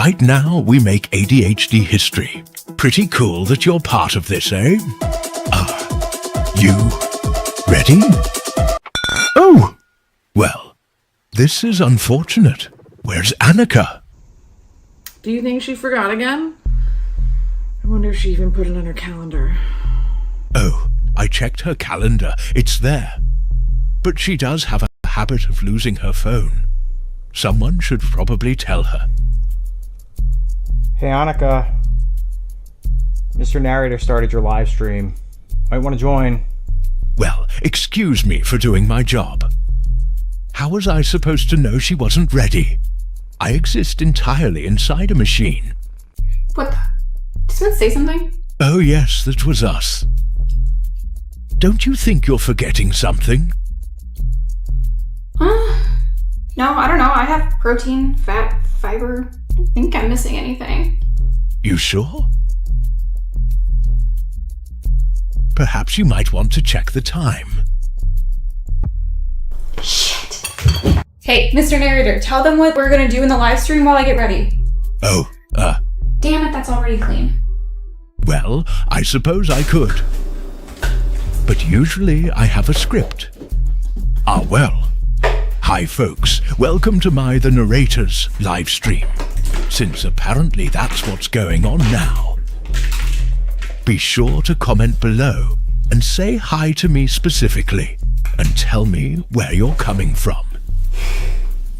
Right now, we make ADHD history. Pretty cool that you're part of this, eh? You ready? Oh! Well, this is unfortunate. Where's Annika? Do you think she forgot again? I wonder if she even put it on her calendar. Oh, I checked her calendar. It's there. But she does have a habit of losing her phone. Someone should probably tell her. Hey Annika, Mr. Narrator started your live stream. Might want to join. Well, excuse me for doing my job. How was I supposed to know she wasn't ready? I exist entirely inside a machine. What the? Did someone say something? Oh yes, that was us. Don't you think you're forgetting something? No, I don't know. I have protein, fat, fiber. I don't think I'm missing anything. You sure? Perhaps you might want to check the time. Shit. Hey, Mr. Narrator, tell them what we're gonna do in the live stream while I get ready. Oh, Damn it, that's already clean. well, I suppose I could. But usually I have a script. Well. Hi folks, welcome to The Narrator's live stream, since apparently that's what's going on now. Be sure to comment below and say hi to me specifically and tell me where you're coming from.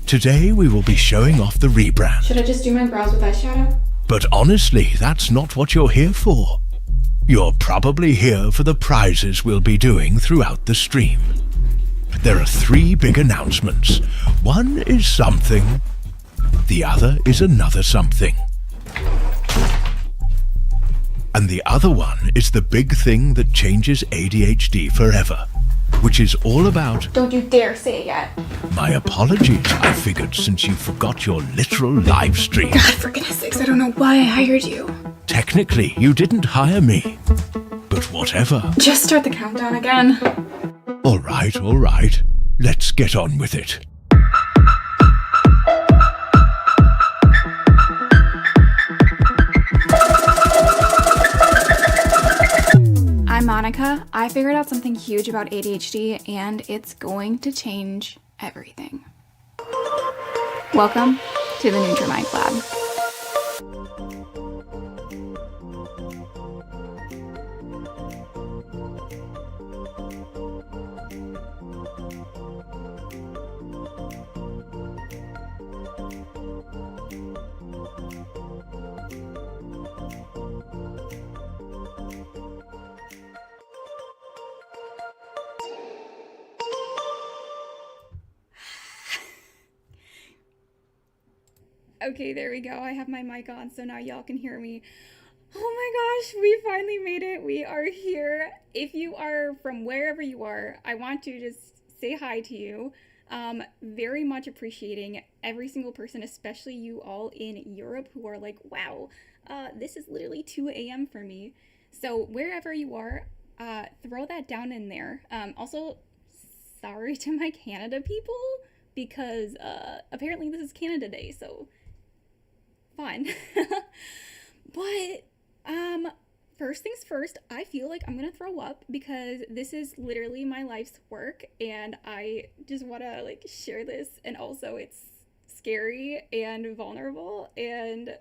Today we will be showing off the rebrand. Should I just do my brows with eyeshadow? But honestly, that's not what you're here for. You're probably here for the prizes we'll be doing throughout the stream. There are 3 big announcements. One is something, the other is another something. And the other one is the big thing that changes ADHD forever, which is all about... Don't you dare say it yet. My apologies, I figured, since you forgot your literal live stream. God, for goodness sakes, I don't know why I hired you. Technically, you didn't hire me. But whatever. Just start the countdown again. All right. Let's get on with it. I'm Annika. I figured out something huge about ADHD, and it's going to change everything. Welcome to the Nutrimind Lab. Okay, there we go. I have my mic on, so now y'all can hear me. Oh my gosh, we finally made it. We are here. If you are from wherever you are, I want to just say hi to you. Very much appreciating every single person, especially you all in Europe who are like, wow, this is literally 2 a.m. for me. So wherever you are, throw that down in there. Also, sorry to my Canada people, because apparently this is Canada Day, so fun. But first things first, I feel like I'm gonna throw up because this is literally my life's work, and I just want to like share this, and also it's scary and vulnerable, and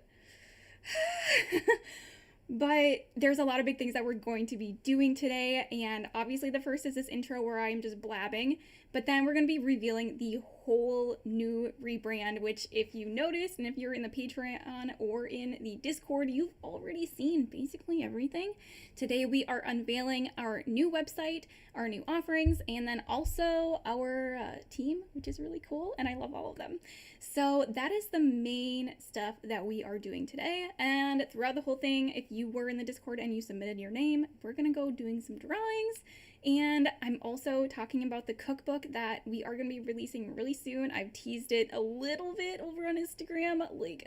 but there's a lot of big things that we're going to be doing today, and obviously the first is this intro where I'm just blabbing, but then we're going to be revealing the whole new rebrand, which if you noticed, and if you're in the Patreon or in the Discord, you've already seen basically everything. Today we are unveiling our new website, our new offerings, and then also our team, which is really cool, and I love all of them. So that is the main stuff that we are doing today, and throughout the whole thing, if you were in the Discord and you submitted your name, we're going to go doing some drawings. And I'm also talking about the cookbook that we are going to be releasing really soon. I've teased it a little bit over on Instagram, like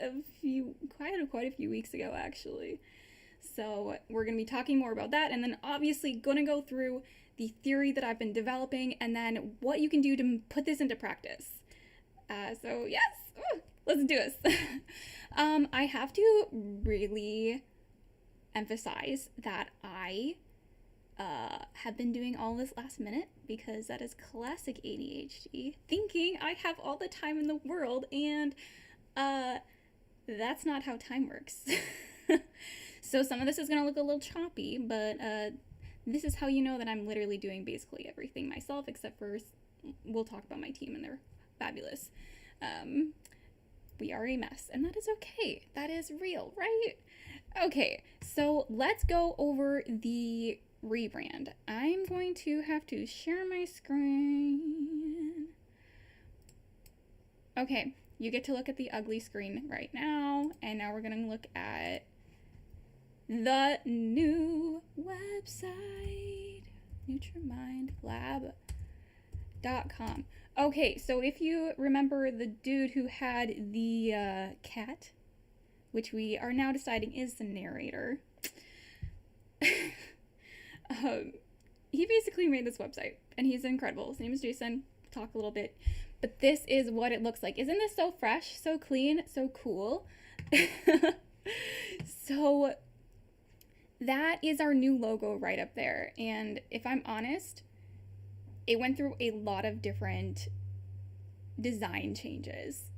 quite a few weeks ago, actually. So we're going to be talking more about that, and then obviously going to go through the theory that I've been developing, and then what you can do to put this into practice. So yes, let's do this. I have to really emphasize that I have been doing all this last minute because that is classic ADHD, thinking I have all the time in the world, and that's not how time works. So some of this is going to look a little choppy, but this is how you know that I'm literally doing basically everything myself, except for we'll talk about my team, and they're fabulous. We are a mess, and that is okay. That is real, right? Okay, so let's go over the rebrand. I'm going to have to share my screen. Okay, you get to look at the ugly screen right now, and now we're going to look at the new website, NutrimindLab.com. Okay, so if you remember the dude who had the cat, which we are now deciding is the narrator, he basically made this website, and he's incredible. His name is Jason. We'll talk a little bit, but this is what it looks like. Isn't this so fresh, so clean, so cool? So that is our new logo right up there. And if I'm honest, it went through a lot of different design changes,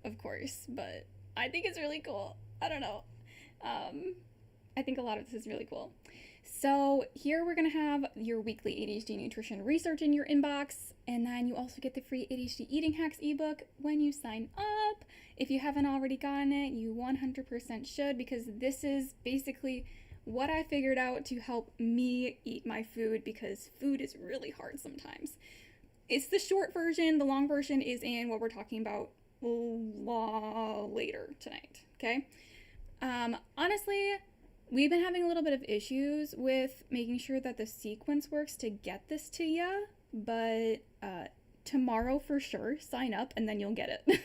of course, but I think it's really cool. I don't know. I think a lot of this is really cool. So here we're going to have your weekly ADHD nutrition research in your inbox, and then you also get the free ADHD eating hacks ebook when you sign up. If you haven't already gotten it, you 100% should, because this is basically what I figured out to help me eat my food, because food is really hard sometimes. It's the short version. The long version is in what we're talking about later tonight, okay? Honestly, we've been having a little bit of issues with making sure that the sequence works to get this to you, but tomorrow for sure, sign up and then you'll get it.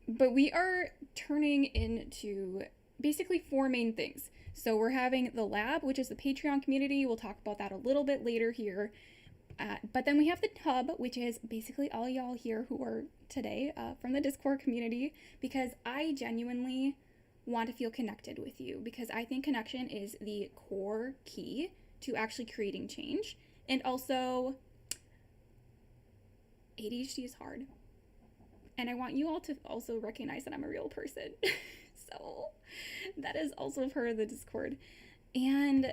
But we are turning into basically 4 main things. So we're having the lab, which is the Patreon community. We'll talk about that a little bit later here. But then we have the hub, which is basically all y'all here who are today from the Discord community, because I genuinely want to feel connected with you, because I think connection is the core key to actually creating change. And also, ADHD is hard. And I want you all to also recognize that I'm a real person. So that is also part of the Discord. And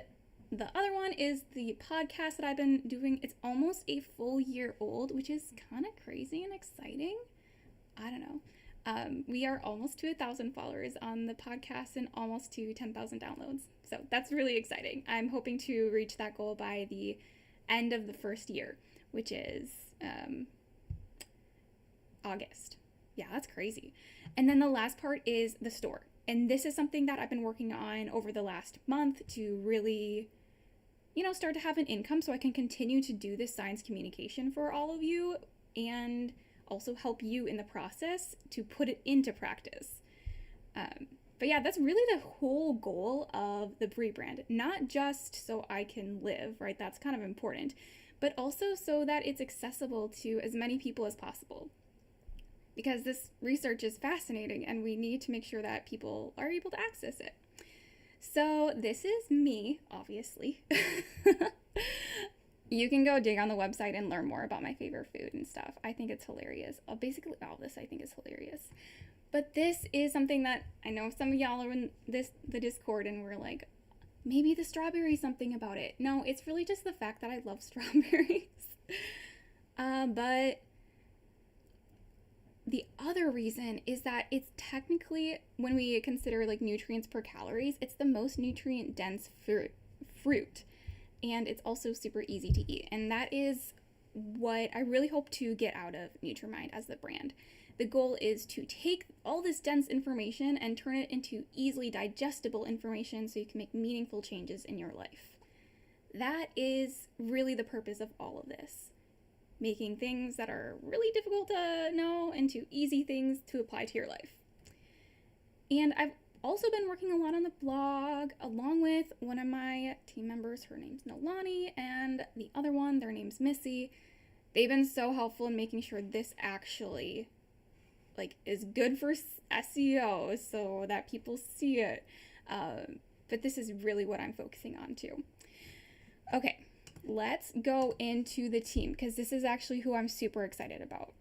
the other one is the podcast that I've been doing. It's almost a full year old, which is kind of crazy and exciting. I don't know. We are almost to 1,000 followers on the podcast and almost to 10,000 downloads. So that's really exciting. I'm hoping to reach that goal by the end of the first year, which is August. Yeah, that's crazy. And then the last part is the store. And this is something that I've been working on over the last month to really, start to have an income so I can continue to do this science communication for all of you and also help you in the process to put it into practice. But yeah, that's really the whole goal of the rebrand. Not just so I can live, right? That's kind of important, but also so that it's accessible to as many people as possible. Because this research is fascinating and we need to make sure that people are able to access it. So this is me, obviously. You can go dig on the website and learn more about my favorite food and stuff. I think it's hilarious. Basically, all this I think is hilarious. But this is something that I know some of y'all are in the Discord and we're like, maybe the strawberry something about it. No, it's really just the fact that I love strawberries. But the other reason is that it's technically, when we consider like nutrients per calories, it's the most nutrient dense fruit. And it's also super easy to eat. And that is what I really hope to get out of Nutrimind as the brand. The goal is to take all this dense information and turn it into easily digestible information so you can make meaningful changes in your life. That is really the purpose of all of this. Making things that are really difficult to know into easy things to apply to your life. And I've also been working a lot on the blog along with one of my team members. Her name's Nolani, and the other one, their name's Missy. They've been so helpful in making sure this actually like is good for SEO so that people see it. But this is really what I'm focusing on too. Okay, let's go into the team, because this is actually who I'm super excited about.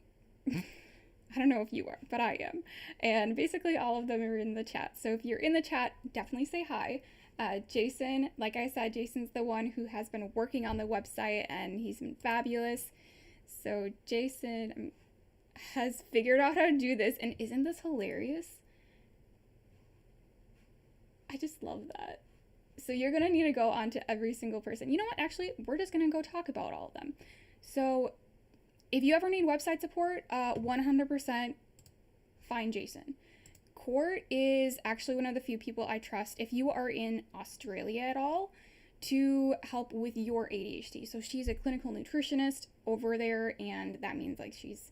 I don't know if you are, but I am. And basically all of them are in the chat. So if you're in the chat, definitely say hi. Jason, like I said, Jason's the one who has been working on the website, and he's been fabulous. So Jason has figured out how to do this, and isn't this hilarious? I just love that. So you're going to need to go on to every single person. You know what? Actually, we're just going to go talk about all of them. So if you ever need website support, 100% find Jason. Court is actually one of the few people I trust if you are in Australia at all to help with your ADHD. So she's a clinical nutritionist over there, and that means like she's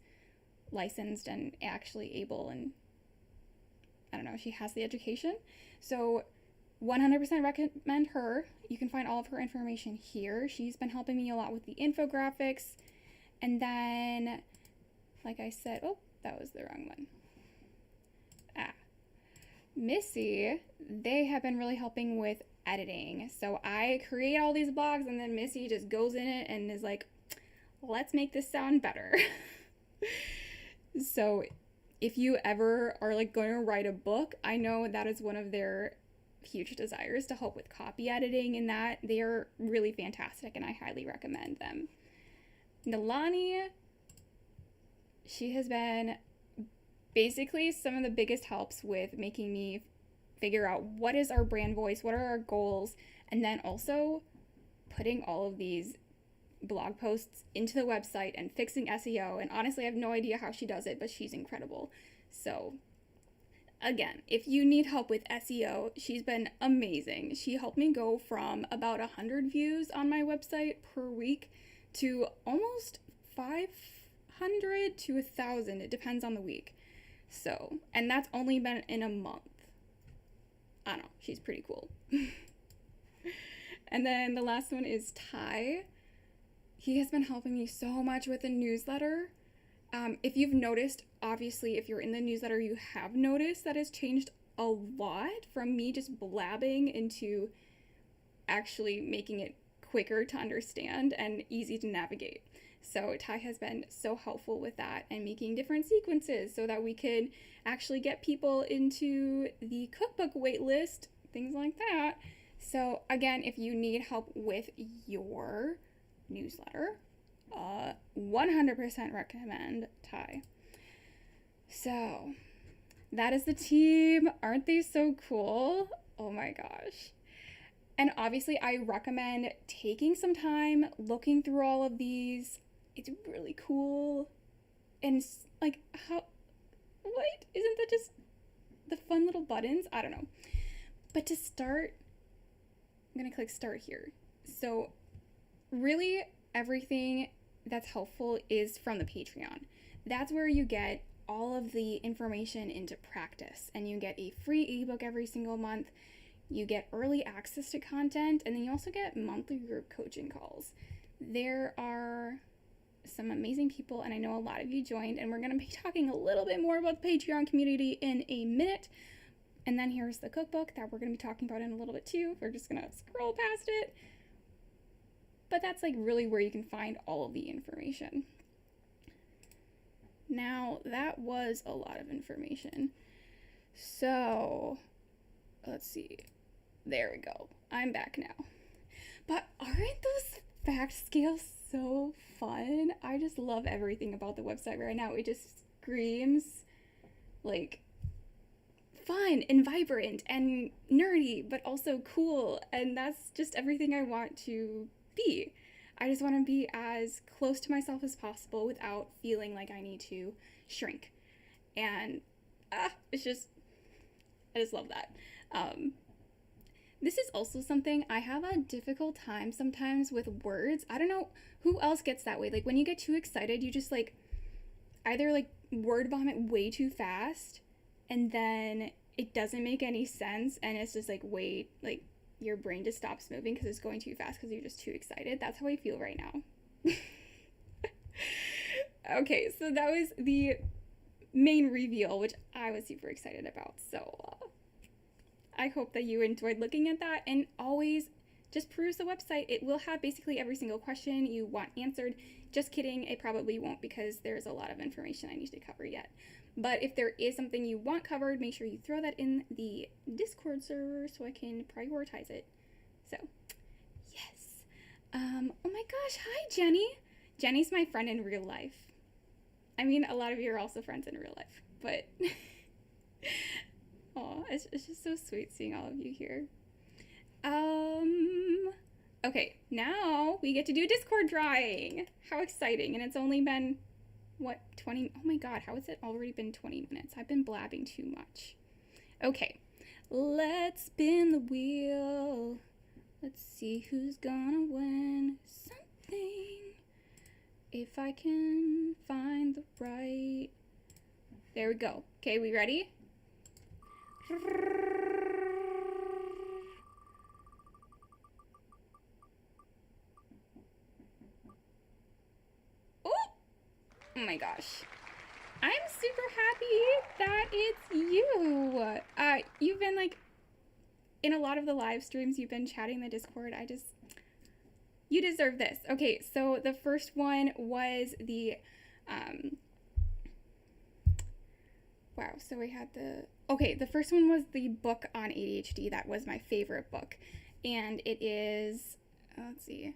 licensed and actually able, and I don't know, she has the education. So 100% recommend her. You can find all of her information here. She's been helping me a lot with the infographics. And then, like I said, oh, that was the wrong one. Missy, they have been really helping with editing. So I create all these blogs, and then Missy just goes in it and is like, let's make this sound better. So if you ever are like going to write a book, I know that is one of their huge desires, to help with copy editing, and that they are really fantastic, and I highly recommend them. Nalani, she has been basically some of the biggest helps with making me figure out what is our brand voice, what are our goals, and then also putting all of these blog posts into the website and fixing SEO. And honestly, I have no idea how she does it, but she's incredible. So again, if you need help with SEO, she's been amazing. She helped me go from about 100 views on my website per week to almost 500 to 1,000. It depends on the week. So, and that's only been in a month. I don't know. She's pretty cool. And then the last one is Ty. He has been helping me so much with the newsletter. If you've noticed, obviously, if you're in the newsletter, you have noticed that it's changed a lot from me just blabbing into actually making it quicker to understand and easy to navigate. So Ty has been so helpful with that and making different sequences so that we could actually get people into the cookbook waitlist, things like that. So again, if you need help with your newsletter, 100% recommend Ty. So that is the team. Aren't they so cool? Oh my gosh. And obviously I recommend taking some time looking through all of these. It's really cool. And like, what? Isn't that just the fun little buttons? I don't know. But to start, I'm gonna click start here. So really everything that's helpful is from the Patreon. That's where you get all of the information into practice, and you get a free ebook every single month. You get early access to content, and then you also get monthly group coaching calls. There are some amazing people, and I know a lot of you joined, and we're going to be talking a little bit more about the Patreon community in a minute. And then here's the cookbook that we're going to be talking about in a little bit too. We're just going to scroll past it. But that's like really where you can find all of the information. Now, that was a lot of information. So, let's see. There we go. I'm back now. But aren't those fact scales so fun? I just love everything about the website right now. It just screams like fun and vibrant and nerdy, but also cool. And that's just everything I want to be. I just want to be as close to myself as possible without feeling like I need to shrink. And I just love that. This is also something I have a difficult time sometimes with words. I don't know who else gets that way. Like when you get too excited, you just like either like word vomit way too fast, and then it doesn't make any sense, and it's just like wait, like your brain just stops moving because it's going too fast because you're just too excited. That's how I feel right now. Okay, so that was the main reveal, which I was super excited about. So I hope that you enjoyed looking at that, and always just peruse the website. It will have basically every single question you want answered. Just kidding, it probably won't, because there's a lot of information I need to cover yet. But if there is something you want covered, make sure you throw that in the Discord server so I can prioritize it. So, yes. Oh my gosh, hi Jenny. Jenny's my friend in real life. I mean, a lot of you are also friends in real life, but oh, it's just so sweet seeing all of you here. Okay, now we get to do Discord drawing. How exciting. And it's only been, what, 20? Oh my god, how has it already been 20 minutes? I've been blabbing too much. Okay, let's spin the wheel. Let's see who's gonna win something. If I can find the right... There we go. Okay, we ready? Oh my gosh. I'm super happy that it's you. You've been like, in a lot of the live streams, you've been chatting the Discord. You deserve this. Okay, so the first one was the, wow, so we had the first one was the book on ADHD. That was my favorite book. And it is, let's see.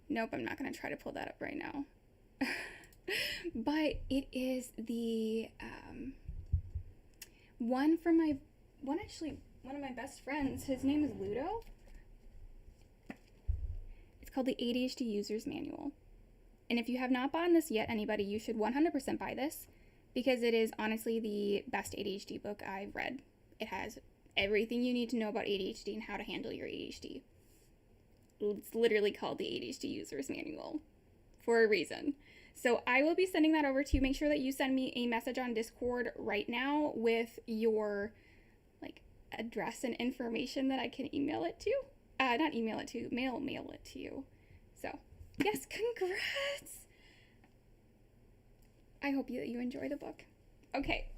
Nope, I'm not going to try to pull that up right now. But it is the one of my best friends. His name is Ludo. It's called the ADHD User's Manual. And if you have not bought this yet, anybody, you should 100% buy this, because it is honestly the best ADHD book I've read. It has everything you need to know about ADHD and how to handle your ADHD. It's literally called the ADHD User's Manual for a reason. So I will be sending that over to you. Make sure that you send me a message on Discord right now with your address and information that I can email it to. Not email it to, mail it to you. So yes, congrats. I hope that you enjoy the book. Okay.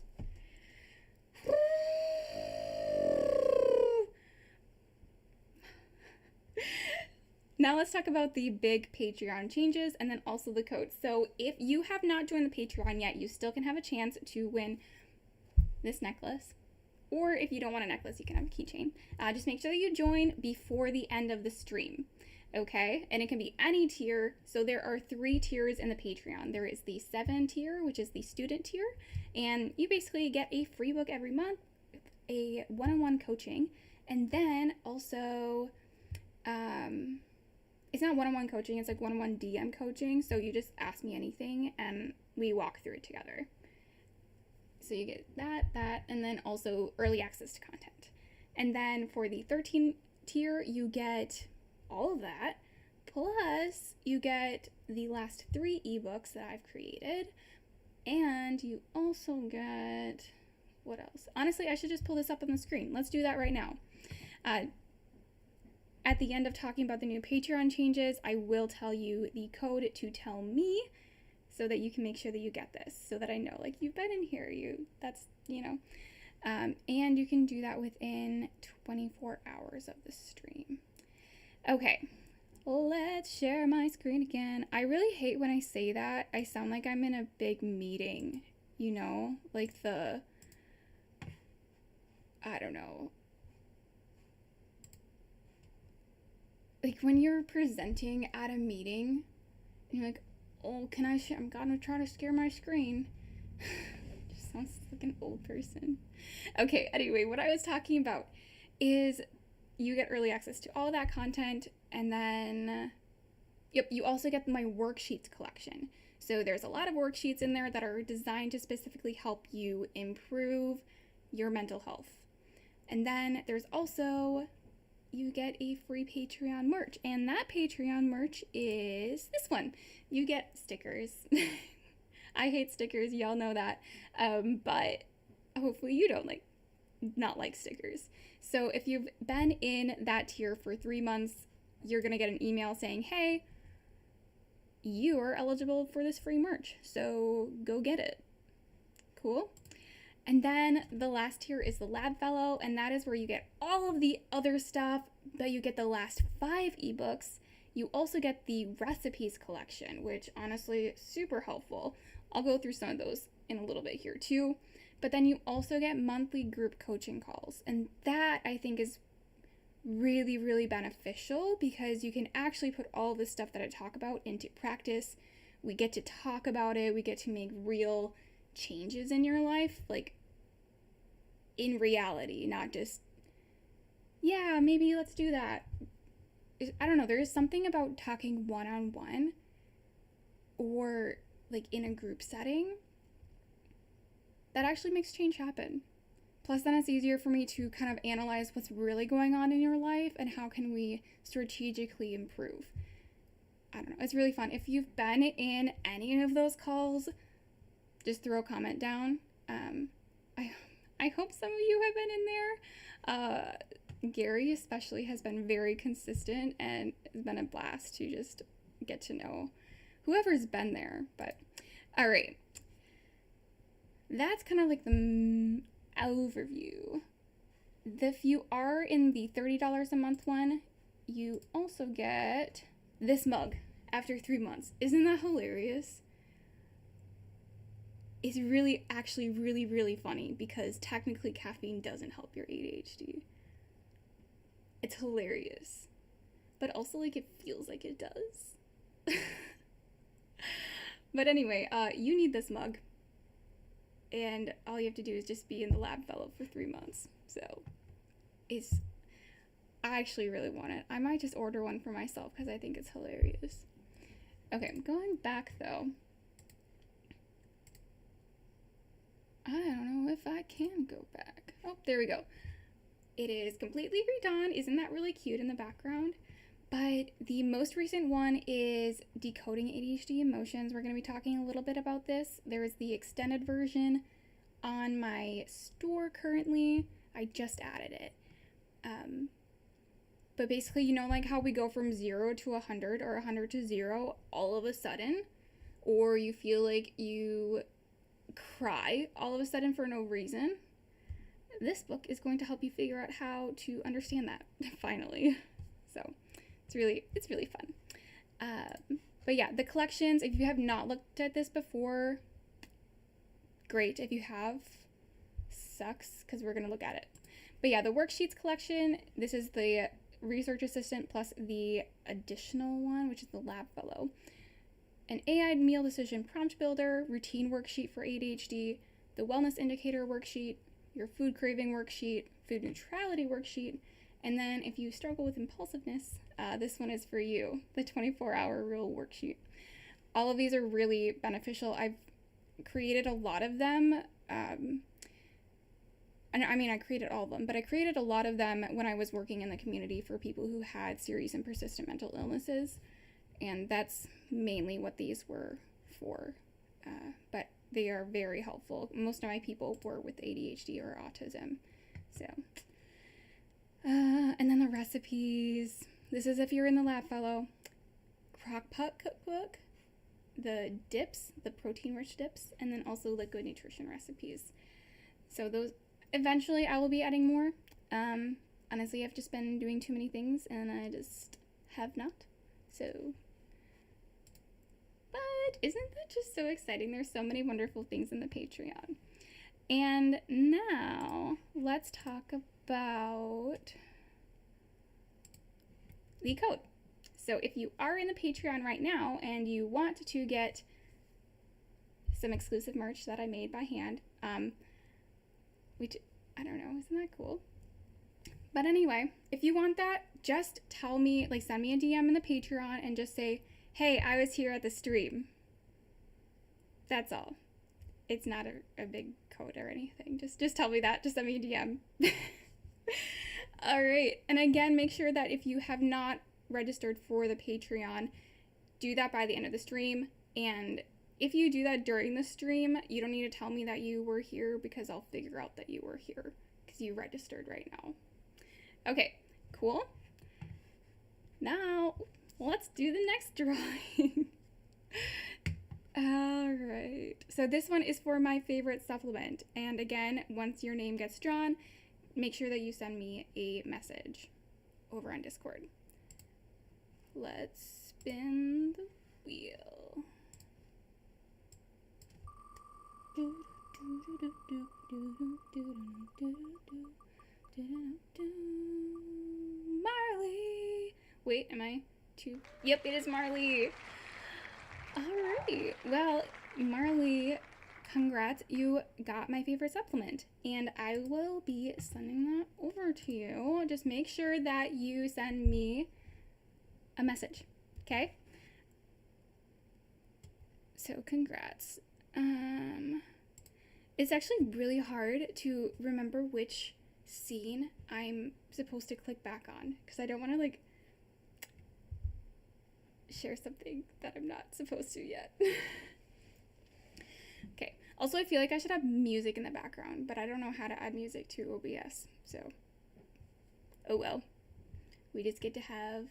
Now let's talk about the big Patreon changes and then also the code. So if you have not joined the Patreon yet, you still can have a chance to win this necklace. Or if you don't want a necklace, you can have a keychain. Just make sure that you join before the end of the stream, okay? And it can be any tier. So there are 3 tiers in the Patreon. There is the 7 tier, which is the student tier. And you basically get a free book every month, a one-on-one coaching. And then also... it's not one-on-one coaching, it's like one-on-one DM coaching. So you just ask me anything and we walk through it together. So you get that, and then also early access to content. And then for the 13 tier, you get all of that. Plus, you get the last 3 ebooks that I've created. And you also get, what else? Honestly, I should just pull this up on the screen. Let's do that right now. At the end of talking about the new Patreon changes, I will tell you the code to tell me so that you can make sure that you get this, so that I know, you've been in here, and you can do that within 24 hours of the stream. Okay, let's share my screen again. I really hate when I say that. I sound like I'm in a big meeting, I don't know. When you're presenting at a meeting, and you're like, oh, can I share? I'm gonna try to share my screen. Just sounds like an old person. Okay, anyway, what I was talking about is you get early access to all of that content, and then, you also get my worksheets collection. So there's a lot of worksheets in there that are designed to specifically help you improve your mental health. And then there's also... you get a free Patreon merch, and that Patreon merch is this one. You get stickers. I hate stickers, y'all know that, but hopefully you don't not like stickers. So if you've been in that tier for 3 months, you're gonna get an email saying, hey, you are eligible for this free merch, so go get it. Cool. And then the last tier is the Lab Fellow, and that is where you get all of the other stuff, but you get the last 5 ebooks. You also get the recipes collection, which honestly, super helpful. I'll go through some of those in a little bit here too. But then you also get monthly group coaching calls, and that I think is really, really beneficial because you can actually put all the stuff that I talk about into practice. We get to talk about it. We get to make real changes in your life, like in reality, not just, yeah, maybe let's do that. I don't know. There is something about talking one-on-one or like in a group setting that actually makes change happen. Plus, then it's easier for me to kind of analyze what's really going on in your life and how can we strategically improve. I don't know. It's really fun. If you've been in any of those calls, just throw a comment down. I hope some of you have been in there. Gary especially has been very consistent, and it's been a blast to just get to know whoever's been there. But all right, that's kind of like the overview. If you are in the $30 a month one, you also get this mug after 3 months. Isn't that hilarious? It's really, actually really, really funny because technically caffeine doesn't help your ADHD. It's hilarious. But also, like, it feels like it does. But anyway, you need this mug. And all you have to do is just be in the Lab Fellow for 3 months. So, I actually really want it. I might just order one for myself because I think it's hilarious. Okay, going back though. I don't know if I can go back. Oh, there we go. It is completely redone. Isn't that really cute in the background? But the most recent one is Decoding ADHD Emotions. We're going to be talking a little bit about this. There is the extended version on my store currently. I just added it. But basically, you know, like how we go from 0 to 100 or 100 to 0 all of a sudden, or you feel like you cry all of a sudden for no reason. This book is going to help you figure out how to understand that finally. So it's really fun. But yeah, the collections, if you have not looked at this before, great. If you have, sucks, because we're going to look at it. But yeah, the worksheets collection, this is the research assistant plus the additional one, which is the Lab Fellow. An AI meal decision prompt builder, routine worksheet for ADHD, the wellness indicator worksheet, your food craving worksheet, food neutrality worksheet, and then if you struggle with impulsiveness, this one is for you, the 24-hour rule worksheet. All of these are really beneficial. I've created a lot of them. I created all of them, but I created a lot of them when I was working in the community for people who had serious and persistent mental illnesses. And that's mainly what these were for. But they are very helpful. Most of my people were with ADHD or autism. So, and then the recipes. This is if you're in the Lab Fellow. Crockpot Cookbook. The dips, the protein-rich dips, and then also liquid nutrition recipes. So those, eventually I will be adding more. Honestly, I've just been doing too many things, and I just have not. So, but isn't that just so exciting? There's so many wonderful things in the Patreon. And now, let's talk about the code. So if you are in the Patreon right now and you want to get some exclusive merch that I made by hand, which, I don't know, isn't that cool? But anyway, if you want that, just tell me, like send me a DM in the Patreon and just say, hey, I was here at the stream. That's all. It's not a big code or anything. Just tell me that. Just send me a DM. All right. And again, make sure that if you have not registered for the Patreon, do that by the end of the stream. And if you do that during the stream, you don't need to tell me that you were here because I'll figure out that you were here because you registered right now. Okay, cool. Now, let's do the next drawing. All right. So this one is for my favorite supplement. And again, once your name gets drawn, make sure that you send me a message over on Discord. Let's spin the wheel. Marley. Wait, am I too? Yep, it is Marley. All right. Well, Marley, congrats. You got my favorite supplement, and I will be sending that over to you. Just make sure that you send me a message, okay? So congrats. It's actually really hard to remember which scene I'm supposed to click back on, because I don't want to like share something that I'm not supposed to yet. Okay. Also, I feel like I should have music in the background, but I don't know how to add music to OBS, so oh well. We just get to have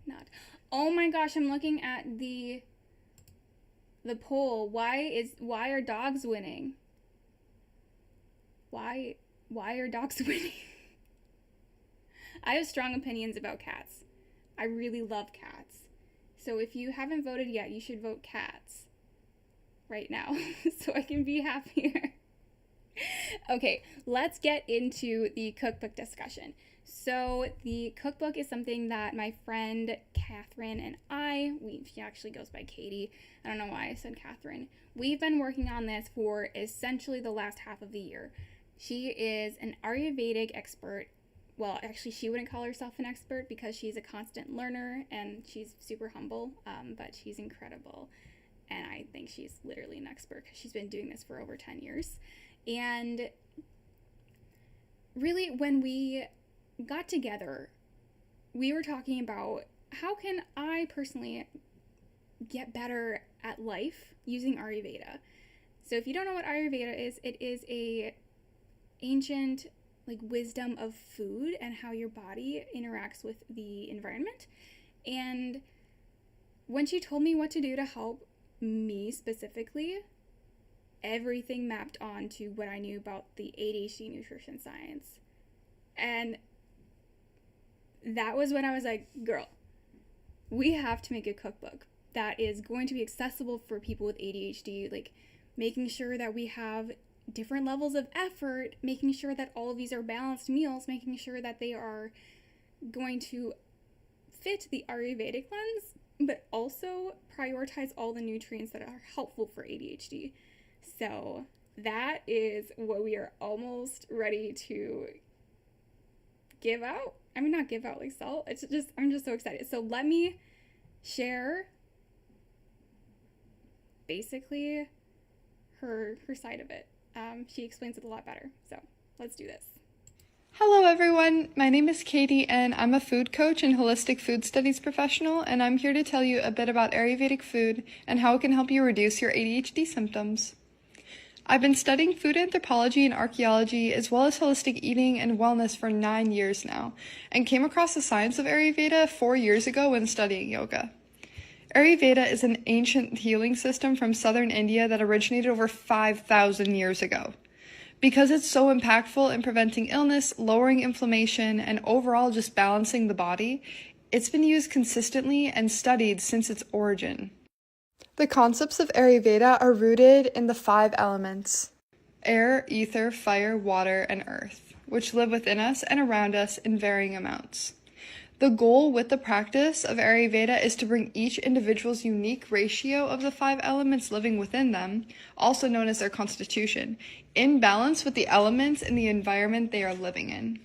not. Oh my gosh, I'm looking at the poll. Why are dogs winning? Why are dogs winning? I have strong opinions about cats. I really love cats. So if you haven't voted yet, you should vote cats right now so I can be happier. Okay, let's get into the cookbook discussion. So the cookbook is something that my friend Catherine and she actually goes by Katie. I don't know why I said Catherine. We've been working on this for essentially the last half of the year. She is an Ayurvedic expert. Well, actually, she wouldn't call herself an expert because she's a constant learner and she's super humble, but she's incredible. And I think she's literally an expert because she's been doing this for over 10 years. And really, when we got together, we were talking about how can I personally get better at life using Ayurveda. So if you don't know what Ayurveda is, it is a ancient wisdom of food and how your body interacts with the environment. And when she told me what to do to help me specifically, everything mapped onto what I knew about the ADHD nutrition science. And that was when I was like, girl, we have to make a cookbook that is going to be accessible for people with ADHD, like making sure that we have different levels of effort, making sure that all of these are balanced meals, making sure that they are going to fit the Ayurvedic lens, but also prioritize all the nutrients that are helpful for ADHD. So that is what we are almost ready to give out. I mean, not give out, like sell. It's just, I'm just so excited. So let me share basically her side of it. She explains it a lot better. So let's do this. Hello everyone, my name is Katie and I'm a food coach and holistic food studies professional, and I'm here to tell you a bit about Ayurvedic food and how it can help you reduce your ADHD symptoms. I've been studying food anthropology and archaeology as well as holistic eating and wellness for 9 years now, and came across the science of Ayurveda 4 years ago when studying yoga. Ayurveda is an ancient healing system from southern India that originated over 5,000 years ago. Because it's so impactful in preventing illness, lowering inflammation, and overall just balancing the body, it's been used consistently and studied since its origin. The concepts of Ayurveda are rooted in the 5 elements: air, ether, fire, water, and earth, which live within us and around us in varying amounts. The goal with the practice of Ayurveda is to bring each individual's unique ratio of the 5 elements living within them, also known as their constitution, in balance with the elements in the environment they are living in.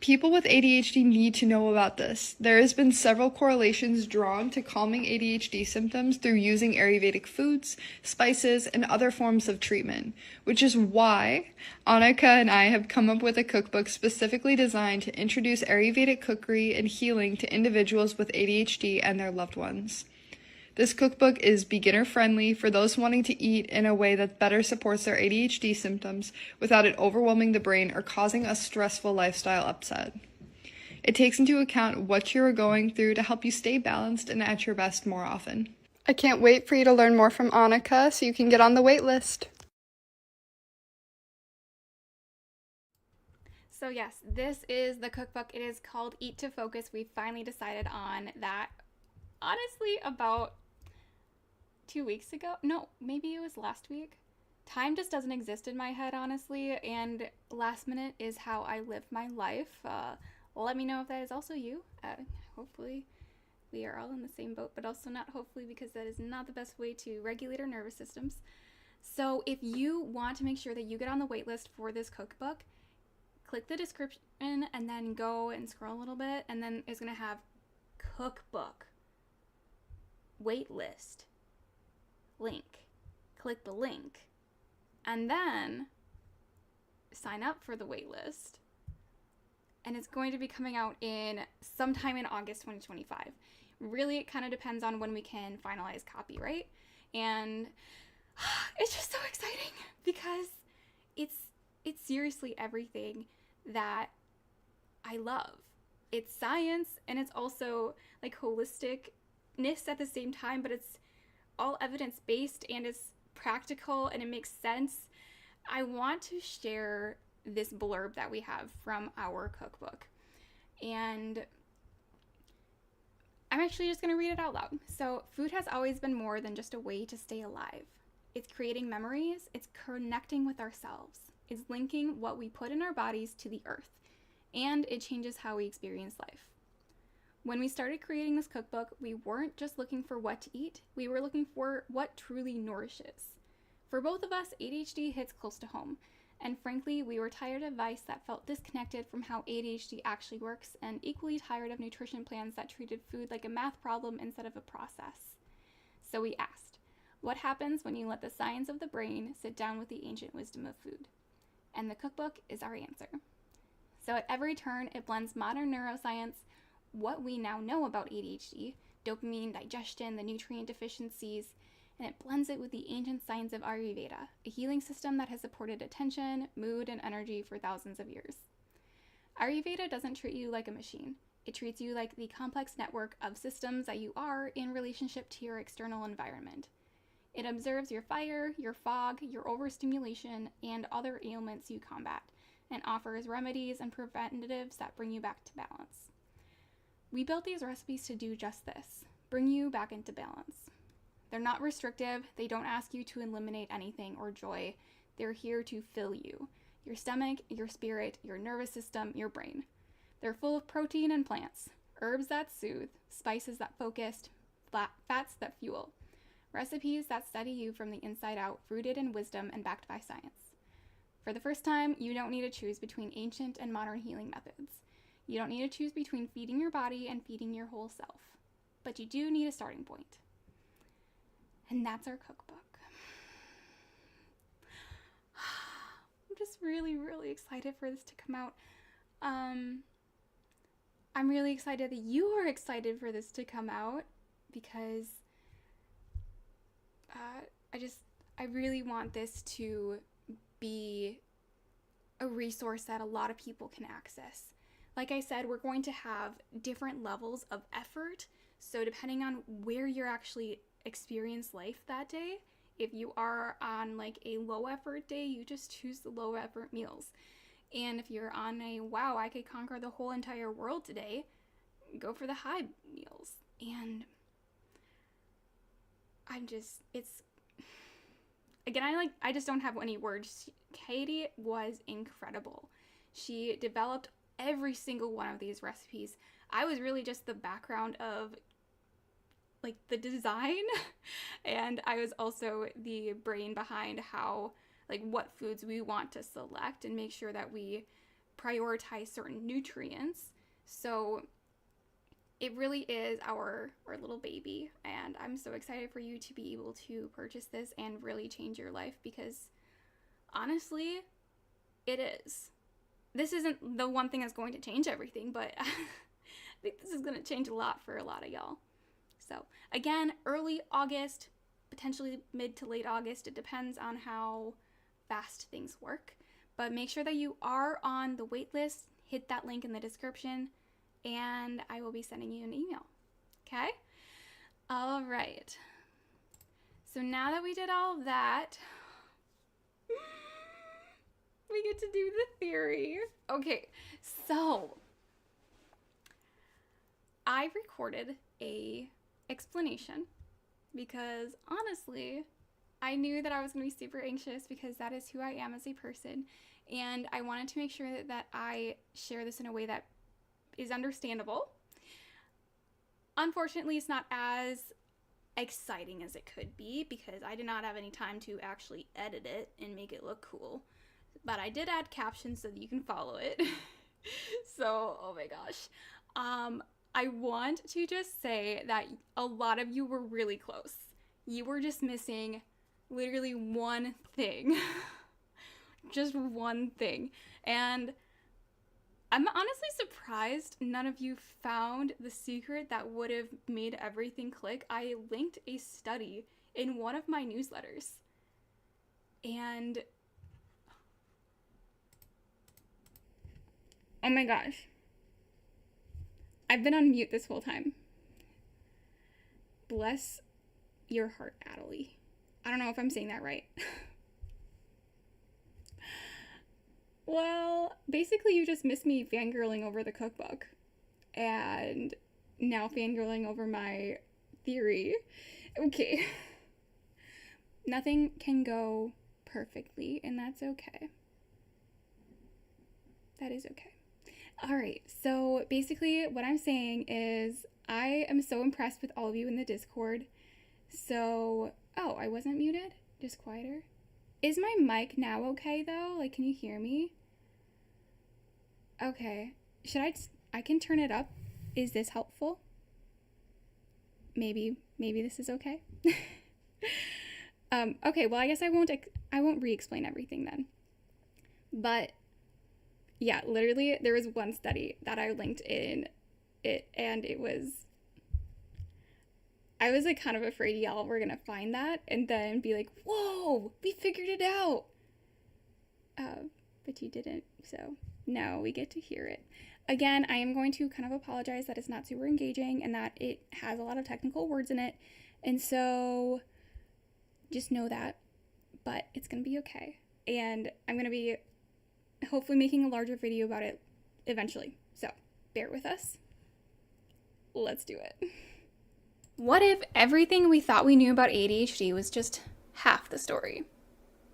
People with ADHD need to know about this. There has been several correlations drawn to calming ADHD symptoms through using Ayurvedic foods, spices, and other forms of treatment, which is why Annika and I have come up with a cookbook specifically designed to introduce Ayurvedic cookery and healing to individuals with ADHD and their loved ones. This cookbook is beginner-friendly for those wanting to eat in a way that better supports their ADHD symptoms without it overwhelming the brain or causing a stressful lifestyle upset. It takes into account what you are going through to help you stay balanced and at your best more often. I can't wait for you to learn more from Annika so you can get on the wait list. So yes, this is the cookbook. It is called Eat to Focus. We finally decided on that, honestly, about 2 weeks ago. No, maybe it was last week. Time just doesn't exist in my head, honestly, and last minute is how I live my life. Let me know if that is also you. Hopefully we are all in the same boat, but also not hopefully, because that is not the best way to regulate our nervous systems. So if you want to make sure that you get on the wait list for this cookbook, click the description and then go and scroll a little bit, and then it's going to have cookbook, wait list, link. Click the link and then sign up for the wait list. And it's going to be coming out in sometime in August 2025. Really, it kind of depends on when we can finalize copyright. And it's just so exciting because it's seriously everything that I love. It's science, and it's also like holisticness at the same time, but it's all evidence-based and it's practical and it makes sense. I want to share this blurb that we have from our cookbook, and I'm actually just going to read it out loud. So, food has always been more than just a way to stay alive. It's creating memories, it's connecting with ourselves, it's linking what we put in our bodies to the earth, and it changes how we experience life. When we started creating this cookbook, we weren't just looking for what to eat, we were looking for what truly nourishes. For both of us, ADHD hits close to home, and frankly, we were tired of advice that felt disconnected from how ADHD actually works, and equally tired of nutrition plans that treated food like a math problem instead of a process. So we asked, what happens when you let the science of the brain sit down with the ancient wisdom of food? And the cookbook is our answer. So at every turn, it blends modern neuroscience, what we now know about ADHD, dopamine, digestion, the nutrient deficiencies, and it blends it with the ancient science of Ayurveda, a healing system that has supported attention, mood, and energy for thousands of years. Ayurveda doesn't treat you like a machine. It treats you like the complex network of systems that you are in relationship to your external environment. It observes your fire, your fog, your overstimulation, and other ailments you combat, and offers remedies and preventatives that bring you back to balance. We built these recipes to do just this, bring you back into balance. They're not restrictive, they don't ask you to eliminate anything or joy. They're here to fill you, your stomach, your spirit, your nervous system, your brain. They're full of protein and plants, herbs that soothe, spices that focus, fats that fuel. Recipes that study you from the inside out, rooted in wisdom and backed by science. For the first time, you don't need to choose between ancient and modern healing methods. You don't need to choose between feeding your body and feeding your whole self. But you do need a starting point. And that's our cookbook. I'm just really, really excited for this to come out. I'm really excited that you are excited for this to come out because I really want this to be a resource that a lot of people can access. Like I said, we're going to have different levels of effort. So depending on where you're actually experience life that day, if you are on like a low effort day, you just choose the low effort meals. And if you're on a wow, I could conquer the whole entire world today, go for the high meals. And I just don't have any words. Katie was incredible. She developed every single one of these recipes. I was really just the background of like the design, and I was also the brain behind how, like, what foods we want to select and make sure that we prioritize certain nutrients. So it really is our little baby, and I'm so excited for you to be able to purchase this and really change your life, because honestly, it is. This isn't the one thing that's going to change everything, but I think this is going to change a lot for a lot of y'all. So again, early August, potentially mid to late August, it depends on how fast things work. But make sure that you are on the wait list, hit that link in the description, and I will be sending you an email. Okay? All right. So now that we did all of that, we get to do the theory. Okay, so I recorded a explanation because honestly, I knew that I was going to be super anxious because that is who I am as a person, and I wanted to make sure that I share this in a way that is understandable. Unfortunately, it's not as exciting as it could be because I did not have any time to actually edit it and make it look cool. But I did add captions so that you can follow it. So, oh my gosh. I want to just say that a lot of you were really close. You were just missing literally one thing. Just one thing. And I'm honestly surprised none of you found the secret that would have made everything click. I linked a study in one of my newsletters. And oh my gosh. I've been on mute this whole time. Bless your heart, Adelie. I don't know if I'm saying that right. Well, basically you just missed me fangirling over the cookbook. And now fangirling over my theory. Okay. Nothing can go perfectly, and that's okay. That is okay. Alright, so basically what I'm saying is I am so impressed with all of you in the Discord. So, oh, I wasn't muted? Just quieter? Is my mic now okay though? Like, can you hear me? Okay. Should I can turn it up. Is this helpful? Maybe this is okay. Okay, well, I guess I won't re-explain everything then. But yeah, literally there was one study that I linked in it, and I was like kind of afraid y'all were gonna find that and then be like, whoa, we figured it out. But you didn't, so no, we get to hear it. Again, I am going to kind of apologize that it's not super engaging and that it has a lot of technical words in it. And so just know that, but it's gonna be okay. And I'm gonna be hopefully making a larger video about it eventually. So bear with us. Let's do it. What if everything we thought we knew about ADHD was just half the story?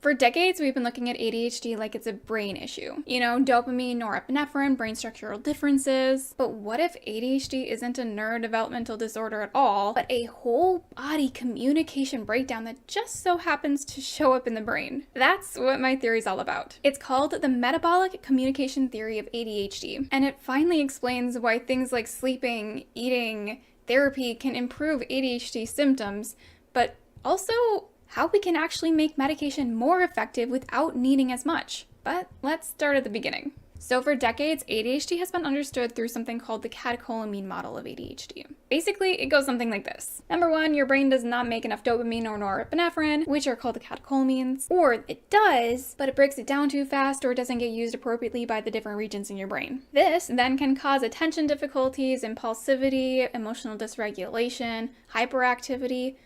For decades, we've been looking at ADHD like it's a brain issue. You know, dopamine, norepinephrine, brain structural differences. But what if ADHD isn't a neurodevelopmental disorder at all, but a whole body communication breakdown that just so happens to show up in the brain? That's what my theory is all about. It's called the Metabolic Communication Theory of ADHD, and it finally explains why things like sleeping, eating, therapy can improve ADHD symptoms, but also how we can actually make medication more effective without needing as much. But let's start at the beginning. So for decades, ADHD has been understood through something called the catecholamine model of ADHD. Basically, it goes something like this. Number one, your brain does not make enough dopamine or norepinephrine, which are called the catecholamines, or it does, but it breaks it down too fast or it doesn't get used appropriately by the different regions in your brain. This then can cause attention difficulties, impulsivity, emotional dysregulation, hyperactivity,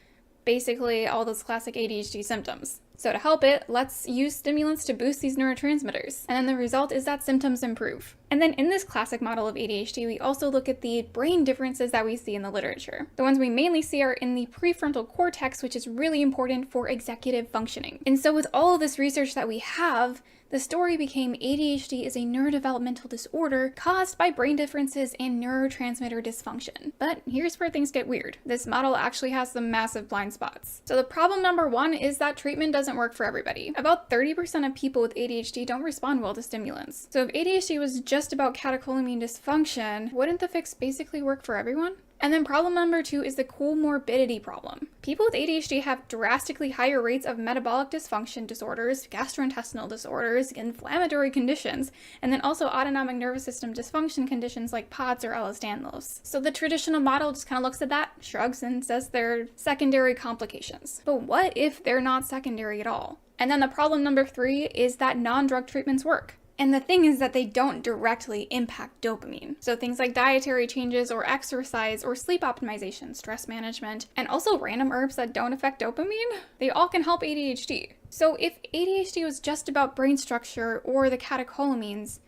basically all those classic ADHD symptoms. So to help it, let's use stimulants to boost these neurotransmitters. And then the result is that symptoms improve. And then in this classic model of ADHD, we also look at the brain differences that we see in the literature. The ones we mainly see are in the prefrontal cortex, which is really important for executive functioning. And so with all of this research that we have, the story became ADHD is a neurodevelopmental disorder caused by brain differences and neurotransmitter dysfunction. But here's where things get weird. This model actually has some massive blind spots. So the problem number one is that treatment doesn't work for everybody. About 30% of people with ADHD don't respond well to stimulants. So if ADHD was just about catecholamine dysfunction, wouldn't the fix basically work for everyone? And then problem number two is the comorbidity problem. People with ADHD have drastically higher rates of metabolic dysfunction disorders, gastrointestinal disorders, inflammatory conditions, and then also autonomic nervous system dysfunction conditions like POTS or Ehlers-Danlos. So the traditional model just kind of looks at that, shrugs, and says they're secondary complications. But what if they're not secondary at all? And then the problem number three is that non-drug treatments work. And the thing is that they don't directly impact dopamine. So things like dietary changes or exercise or sleep optimization, stress management, and also random herbs that don't affect dopamine, they all can help ADHD. So if ADHD was just about brain structure or the catecholamines,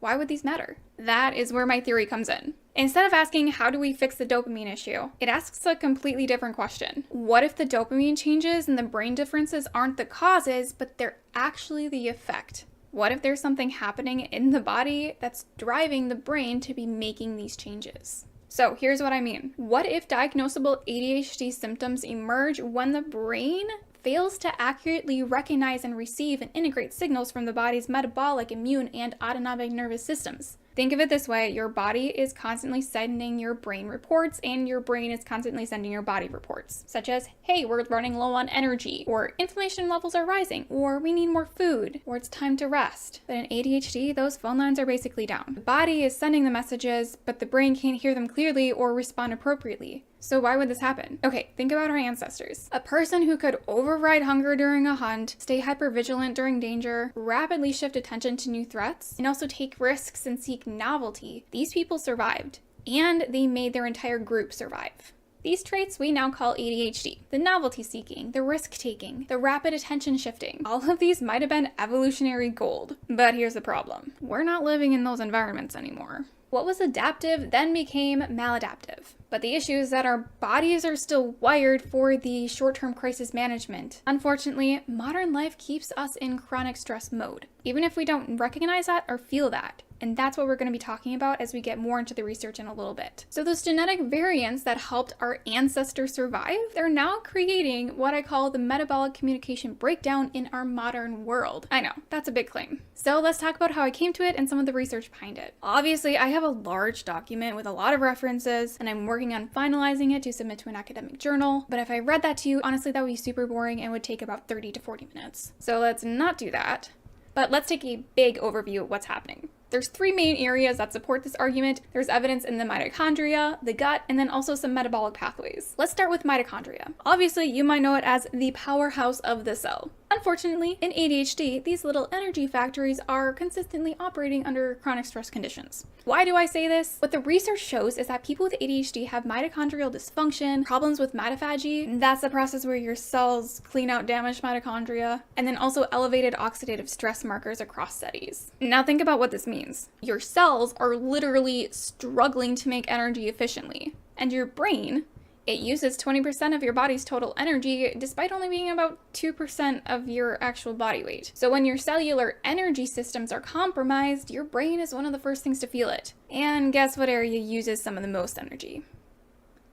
why would these matter? That is where my theory comes in. Instead of asking, how do we fix the dopamine issue? It asks a completely different question. What if the dopamine changes and the brain differences aren't the causes, but they're actually the effect? What if there's something happening in the body that's driving the brain to be making these changes? So here's what I mean. What if diagnosable ADHD symptoms emerge when the brain fails to accurately recognize and receive and integrate signals from the body's metabolic, immune, and autonomic nervous systems? Think of it this way, your body is constantly sending your brain reports and your brain is constantly sending your body reports, such as, hey, we're running low on energy, or inflammation levels are rising, or we need more food, or it's time to rest. But in ADHD, those phone lines are basically down. The body is sending the messages, but the brain can't hear them clearly or respond appropriately. So why would this happen? Okay, think about our ancestors. A person who could override hunger during a hunt, stay hypervigilant during danger, rapidly shift attention to new threats, and also take risks and seek novelty. These people survived, and they made their entire group survive. These traits we now call ADHD. The novelty seeking, the risk taking, the rapid attention shifting. All of these might have been evolutionary gold. But here's the problem. We're not living in those environments anymore. What was adaptive then became maladaptive. But the issue is that our bodies are still wired for the short-term crisis management. Unfortunately, modern life keeps us in chronic stress mode, even if we don't recognize that or feel that. And that's what we're going to be talking about as we get more into the research in a little bit. So those genetic variants that helped our ancestors survive, they're now creating what I call the metabolic communication breakdown in our modern world. I know, that's a big claim. So let's talk about how I came to it and some of the research behind it. Obviously, I have a large document with a lot of references, and I'm working on finalizing it to submit to an academic journal. But if I read that to you, honestly, that would be super boring and would take about 30 to 40 minutes. So let's not do that. But let's take a big overview of what's happening. There's three main areas that support this argument. There's evidence in the mitochondria, the gut, and then also some metabolic pathways. Let's start with mitochondria. Obviously, you might know it as the powerhouse of the cell. Unfortunately, in ADHD, these little energy factories are consistently operating under chronic stress conditions. Why do I say this? What the research shows is that people with ADHD have mitochondrial dysfunction, problems with mitophagy. That's the process where your cells clean out damaged mitochondria, and then also elevated oxidative stress markers across studies. Now think about what this means. Your cells are literally struggling to make energy efficiently, and your brain, it uses 20% of your body's total energy, despite only being about 2% of your actual body weight. So when your cellular energy systems are compromised, your brain is one of the first things to feel it. And guess what area uses some of the most energy?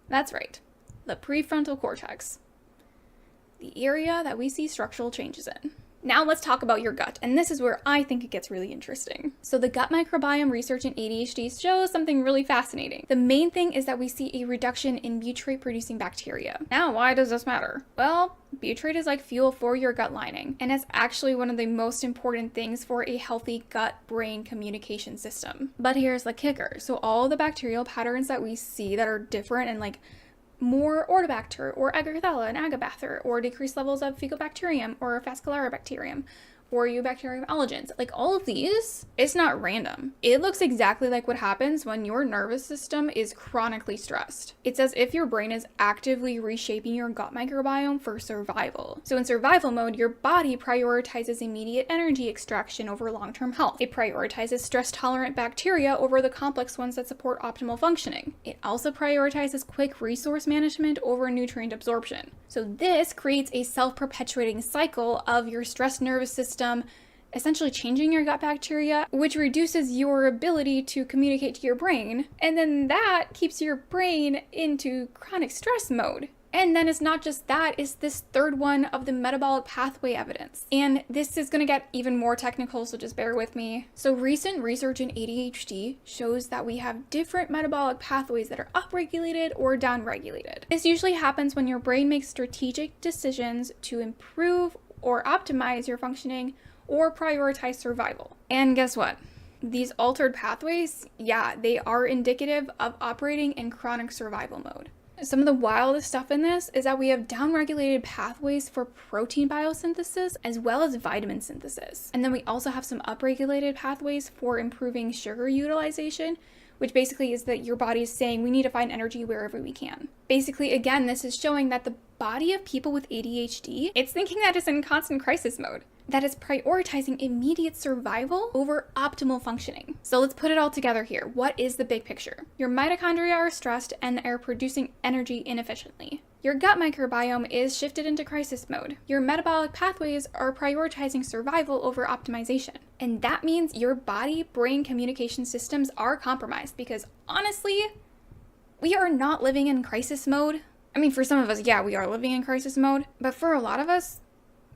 That's right, the prefrontal cortex, the area that we see structural changes in. Now let's talk about your gut, and this is where I think it gets really interesting. So the gut microbiome research in ADHD shows something really fascinating. The main thing is that we see a reduction in butyrate-producing bacteria. Now, why does this matter? Well, butyrate is like fuel for your gut lining, and it's actually one of the most important things for a healthy gut-brain communication system. But here's the kicker. So all the bacterial patterns that we see that are different and like more Ortobacter or Agarthella and Agabather, or decreased levels of Faecobacterium or Fascicularbacterium, or Eubacterium alligens. Like all of these, it's not random. It looks exactly like what happens when your nervous system is chronically stressed. It's as if your brain is actively reshaping your gut microbiome for survival. So in survival mode, your body prioritizes immediate energy extraction over long-term health. It prioritizes stress-tolerant bacteria over the complex ones that support optimal functioning. It also prioritizes quick resource management over nutrient absorption. So this creates a self-perpetuating cycle of your stressed nervous system essentially changing your gut bacteria, which reduces your ability to communicate to your brain, and then that keeps your brain into chronic stress mode. And then it's not just that, it's this third one of the metabolic pathway evidence. And this is going to get even more technical, so just bear with me. So recent research in ADHD shows that we have different metabolic pathways that are upregulated or downregulated. This usually happens when your brain makes strategic decisions to improve or optimize your functioning or prioritize survival. And guess what? These altered pathways, yeah, they are indicative of operating in chronic survival mode. Some of the wildest stuff in this is that we have downregulated pathways for protein biosynthesis as well as vitamin synthesis. And then we also have some upregulated pathways for improving sugar utilization, which basically is that your body is saying we need to find energy wherever we can. Basically, again, this is showing that the body of people with ADHD, it's thinking that it's in constant crisis mode, that is prioritizing immediate survival over optimal functioning. So let's put it all together here. What is the big picture? Your mitochondria are stressed and are producing energy inefficiently. Your gut microbiome is shifted into crisis mode. Your metabolic pathways are prioritizing survival over optimization. And that means your body-brain communication systems are compromised because honestly, we are not living in crisis mode. I mean, for some of us, yeah, we are living in crisis mode, but for a lot of us,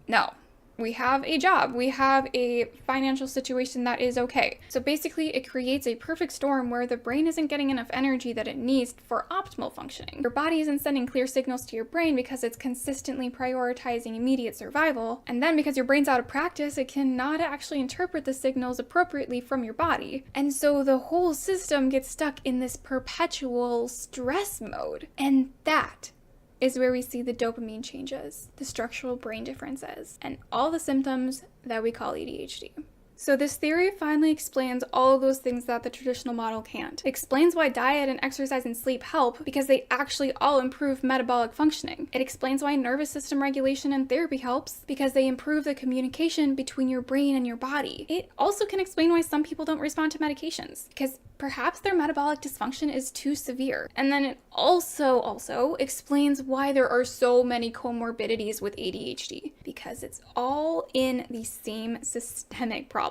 no. We have a job, we have a financial situation that is okay. So basically it creates a perfect storm where the brain isn't getting enough energy that it needs for optimal functioning. Your body isn't sending clear signals to your brain because it's consistently prioritizing immediate survival. And then because your brain's out of practice, it cannot actually interpret the signals appropriately from your body. And so the whole system gets stuck in this perpetual stress mode. And that is where we see the dopamine changes, the structural brain differences, and all the symptoms that we call ADHD. So this theory finally explains all of those things that the traditional model can't. It explains why diet and exercise and sleep help because they actually all improve metabolic functioning. It explains why nervous system regulation and therapy helps because they improve the communication between your brain and your body. It also can explain why some people don't respond to medications because perhaps their metabolic dysfunction is too severe. And then it also explains why there are so many comorbidities with ADHD because it's all in the same systemic problem.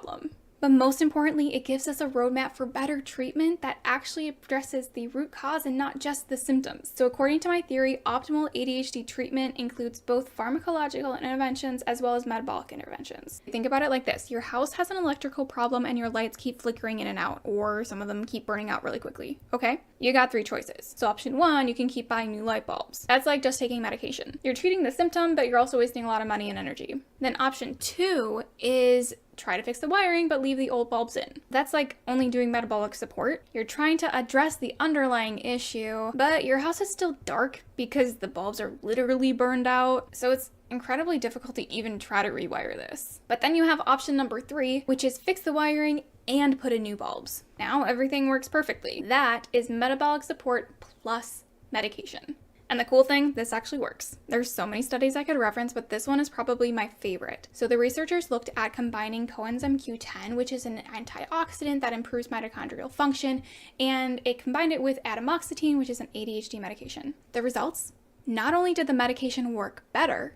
But most importantly, it gives us a roadmap for better treatment that actually addresses the root cause and not just the symptoms. So according to my theory, optimal ADHD treatment includes both pharmacological interventions as well as metabolic interventions. Think about it like this. Your house has an electrical problem and your lights keep flickering in and out, or some of them keep burning out really quickly. Okay? You got 3 choices. So option 1, you can keep buying new light bulbs. That's like just taking medication. You're treating the symptom, but you're also wasting a lot of money and energy. Then option 2 is try to fix the wiring, but leave the old bulbs in. That's like only doing metabolic support. You're trying to address the underlying issue, but your house is still dark because the bulbs are literally burned out. So it's incredibly difficult to even try to rewire this. But then you have option number 3, which is fix the wiring and put in new bulbs. Now everything works perfectly. That is metabolic support plus medication. And the cool thing, this actually works. There's so many studies I could reference, but this one is probably my favorite. So the researchers looked at combining coenzyme Q10, which is an antioxidant that improves mitochondrial function, and it combined it with atomoxetine, which is an ADHD medication. The results? Not only did the medication work better,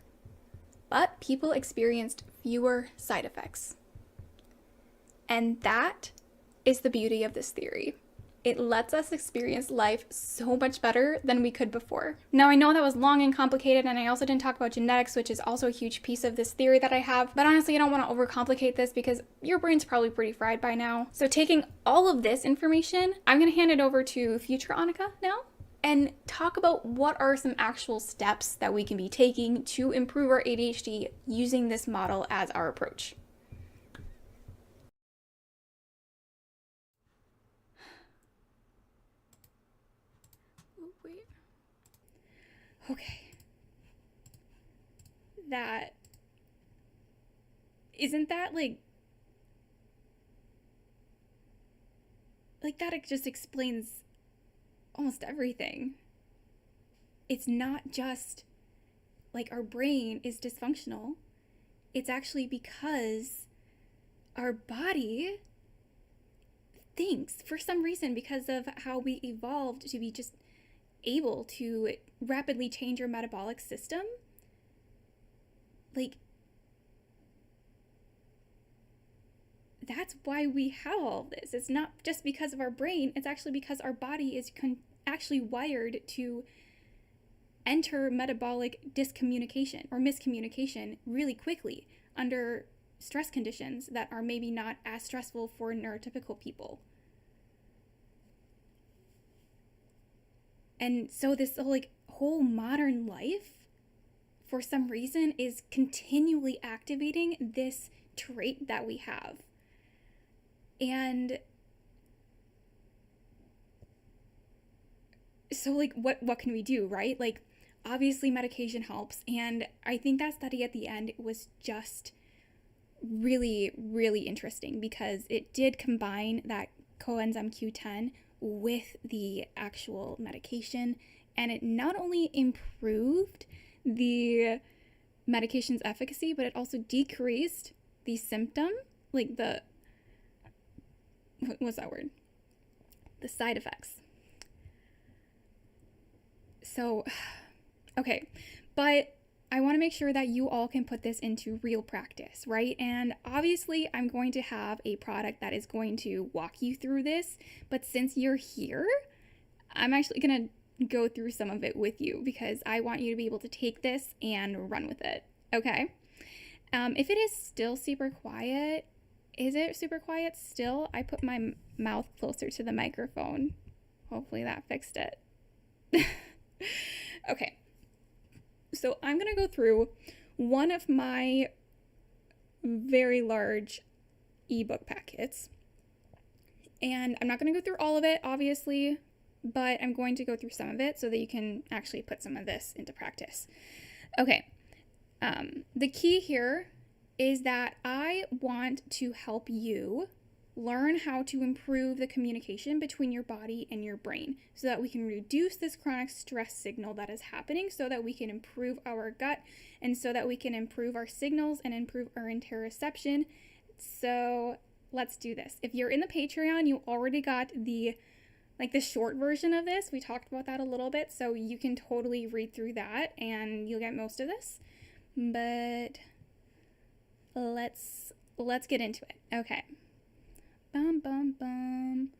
but people experienced fewer side effects. And that is the beauty of this theory. It lets us experience life so much better than we could before. Now, I know that was long and complicated, and I also didn't talk about genetics, which is also a huge piece of this theory that I have, but honestly, I don't want to overcomplicate this because your brain's probably pretty fried by now. So taking all of this information, I'm going to hand it over to future Annika now and talk about what are some actual steps that we can be taking to improve our ADHD using this model as our approach. Okay. That isn't that like that it just explains almost everything. It's not just like our brain is dysfunctional. It's actually because our body thinks for some reason because of how we evolved to be just able to rapidly change your metabolic system. Like, that's why we have all this. It's not just because of our brain, it's actually because our body is actually wired to enter metabolic discommunication or miscommunication really quickly under stress conditions that are maybe not as stressful for neurotypical people. And so this whole modern life, for some reason, is continually activating this trait that we have. And so like what can we do, right? Like obviously medication helps, and I think that study at the end was just really, really interesting because it did combine that coenzyme Q10 with the actual medication, and it not only improved the medication's efficacy, but it also decreased the symptom, like what's that word? The side effects. So, okay, but I want to make sure that you all can put this into real practice, right? And obviously I'm going to have a product that is going to walk you through this, but since you're here, I'm actually going to go through some of it with you because I want you to be able to take this and run with it, okay? If it is still super quiet, is it super quiet still? I put my mouth closer to the microphone. Hopefully that fixed it. Okay. So I'm going to go through one of my very large ebook packets. And I'm not going to go through all of it, obviously, but I'm going to go through some of it so that you can actually put some of this into practice. Okay. The key here is that I want to help you learn how to improve the communication between your body and your brain so that we can reduce this chronic stress signal that is happening, so that we can improve our gut and so that we can improve our signals and improve our interoception. So let's do this. If you're in the Patreon, you already got the short version of this. We talked about that a little bit, so you can totally read through that and you'll get most of this. But let's get into it. Okay. Bum, bum, bum.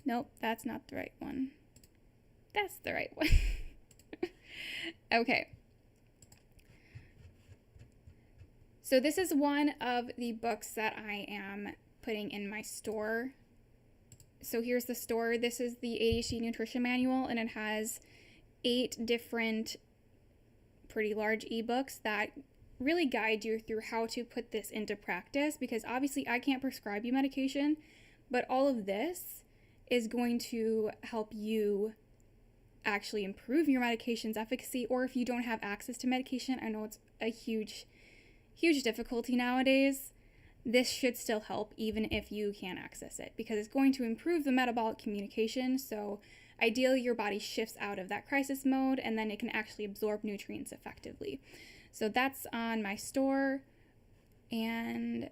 Nope, that's not the right one. That's the right one. Okay. So this is one of the books that I am putting in my store. So here's the store. This is the ADHD Nutrition Manual, and it has 8 different pretty large ebooks that really guide you through how to put this into practice, because obviously I can't prescribe you medication, but all of this is going to help you actually improve your medication's efficacy. Or if you don't have access to medication, I know it's a huge difficulty nowadays, this should still help even if you can't access it, because it's going to improve the metabolic communication. So ideally your body shifts out of that crisis mode and then it can actually absorb nutrients effectively. So that's on my store, and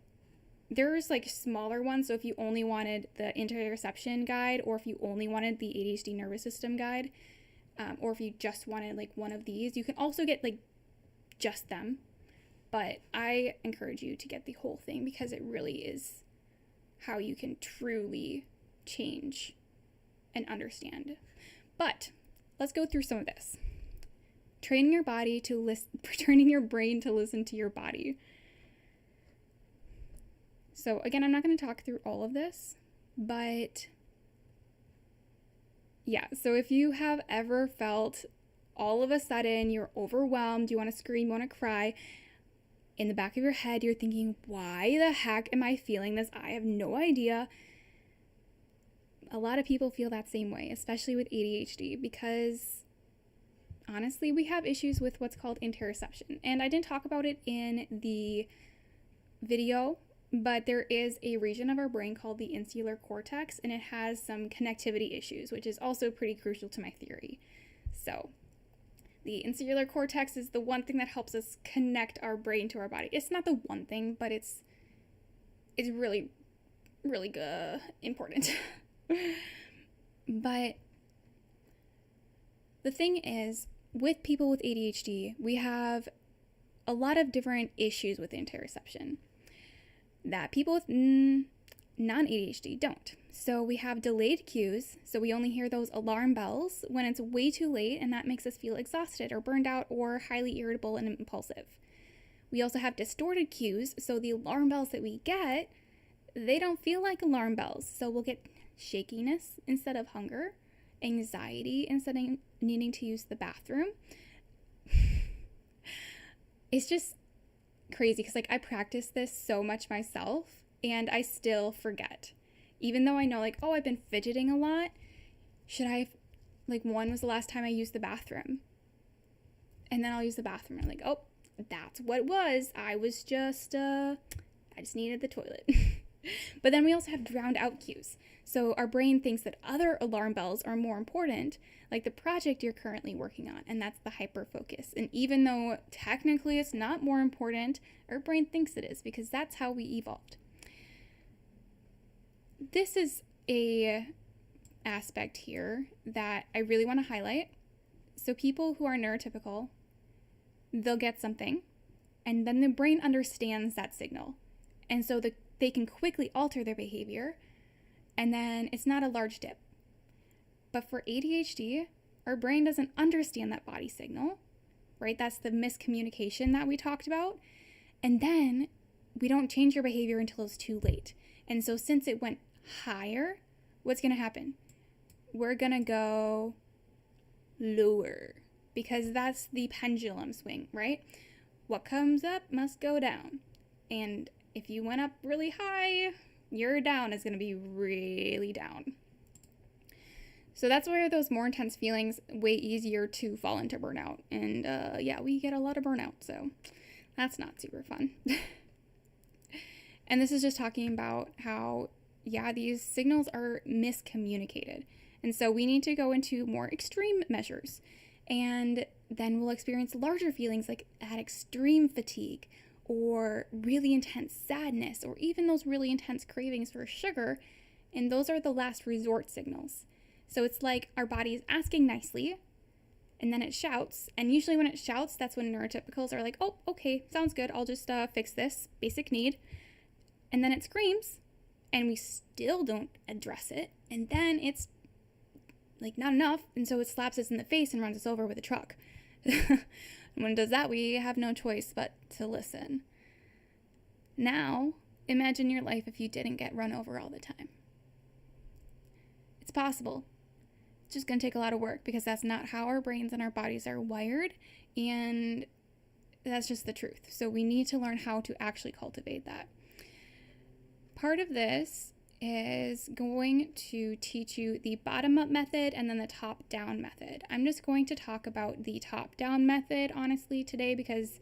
there's like smaller ones. So if you only wanted the interoception guide, or if you only wanted the ADHD nervous system guide, or if you just wanted like one of these, you can also get like just them. But I encourage you to get the whole thing because it really is how you can truly change and understand. But let's go through some of this. Training your brain to listen to your body. So again, I'm not going to talk through all of this, but yeah, so if you have ever felt all of a sudden you're overwhelmed, you want to scream, you want to cry, in the back of your head you're thinking, why the heck am I feeling this? I have no idea. A lot of people feel that same way, especially with ADHD, because honestly, we have issues with what's called interoception. And I didn't talk about it in the video, but there is a region of our brain called the insular cortex, and it has some connectivity issues, which is also pretty crucial to my theory. So the insular cortex is the one thing that helps us connect our brain to our body. It's not the one thing, but it's really, really important. But the thing is, with people with ADHD, we have a lot of different issues with interoception that people with non-ADHD don't. So we have delayed cues, so we only hear those alarm bells when it's way too late, and that makes us feel exhausted or burned out or highly irritable and impulsive. We also have distorted cues, so the alarm bells that we get, they don't feel like alarm bells. So we'll get shakiness instead of hunger, anxiety instead of needing to use the bathroom. It's just crazy because like I practice this so much myself and I still forget. Even though I know like, oh, I've been fidgeting a lot, when was the last time I used the bathroom? And then I'll use the bathroom and I'm like, oh, that's what it was. I just needed the toilet. But then we also have drowned out cues. So our brain thinks that other alarm bells are more important, like the project you're currently working on, and that's the hyperfocus. And even though technically it's not more important, our brain thinks it is because that's how we evolved. This is a aspect here that I really want to highlight. So people who are neurotypical, they'll get something, and then the brain understands that signal. And so they can quickly alter their behavior, and then it's not a large dip. But for ADHD, our brain doesn't understand that body signal, right? That's the miscommunication that we talked about. And then we don't change your behavior until it's too late. And so since it went higher, what's going to happen? We're going to go lower because that's the pendulum swing, right? What comes up must go down. And if you went up really high, your down is going to be really down. So that's where those more intense feelings way easier to fall into burnout. And we get a lot of burnout, so that's not super fun. And this is just talking about how, these signals are miscommunicated. And so we need to go into more extreme measures. And then we'll experience larger feelings like that extreme fatigue or really intense sadness or even those really intense cravings for sugar. And those are the last resort signals. So it's like our body is asking nicely and then it shouts. And usually when it shouts, that's when neurotypicals are like, oh, okay, sounds good. I'll just fix this basic need. And then it screams and we still don't address it. And then it's like not enough. And so it slaps us in the face and runs us over with a truck. When it does that, we have no choice but to listen. Now, imagine your life if you didn't get run over all the time. It's possible. It's just going to take a lot of work because that's not how our brains and our bodies are wired, and that's just the truth. So we need to learn how to actually cultivate that. Part of this is going to teach you the bottom-up method and then the top-down method. I'm just going to talk about the top-down method, honestly, today because